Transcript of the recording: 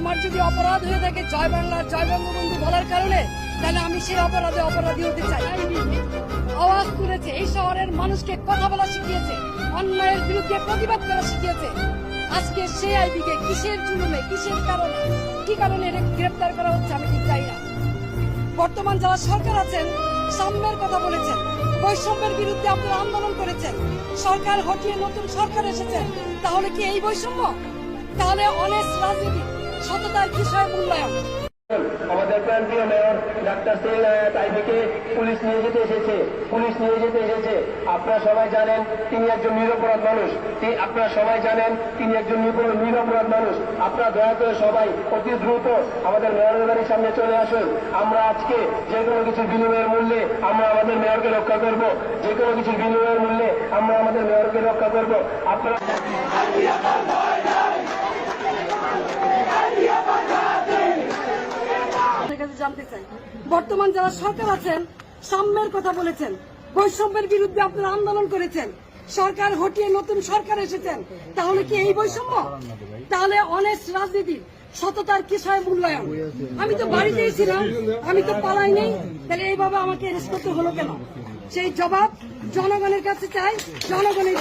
আমার যদি অপরাধ হয়ে থাকে জয় বাংলা জয় বঙ্গবন্ধু বলার কারণে, তাহলে আমি সেই অপরাধী হতে চাই। আওয়াজ তুলেছে, এই শহরের মানুষকে কথা বলা শিখিয়েছে, অন্যায়ের বিরুদ্ধে প্রতিবাদ করা শিখিয়েছে। আজকে সেই আইবিকে কিসের জুলুমে, কিসের কারণে, কি কারণে গ্রেপ্তার করা হচ্ছে আমি ঠিক চাই না। বর্তমান যারা সরকার আছেন সাম্যের কথা বলেছেন, বৈষম্যের বিরুদ্ধে আপনারা আন্দোলন করেছেন, সরকার হটিয়ে নতুন সরকার এসেছেন, তাহলে কি এই বৈষম্য? তাহলে অনেস্ট রাজনীতি, সততার বিষয় মূল্যায়ন। আমাদের প্রান্তীয় মেয়র ডাক্তার আইবিকে পুলিশ নিয়ে যেতে এসেছে। আপনারা সবাই জানেন তিনি একজন নিরপরাধ মানুষ। আপনারা সবাই জানেন তিনি একজন নিরপরাধ মানুষ। আপনারা দয়া করে সবাই অতি দ্রুত আমাদের মেয়রের বাড়ির সামনে চলে আসুন। আমরা আজকে যে কোনো কিছুর বিনিময়ের মূল্যে আমরা আমাদের মেয়রকে রক্ষা করব। যে কোনো কিছুর বিনিময়ের মূল্যে আমরা আমাদের মেয়রকে রক্ষা করব। আপনারা জানতে চাই, বর্তমান যারা সরকার আছেন সাম্যের কথা বলেছেন, বৈষম্যের বিরুদ্ধে আপনারা আন্দোলন করেছেন, সরকার হটিয়ে নতুন সরকার এসেছেন, তাহলে কি এই বৈষম্য? তাহলে অনেস্ট রাজনীতি, সততার বিষয় মূল্যায়ন। আমি তো বাড়িতেই ছিলাম, আমি তো পালাই নেই, তাহলে এইভাবে আমাকে অ্যারেস্ট করতে হলো কেন? সেই জবাব জনগণের কাছে চাই, জনগণের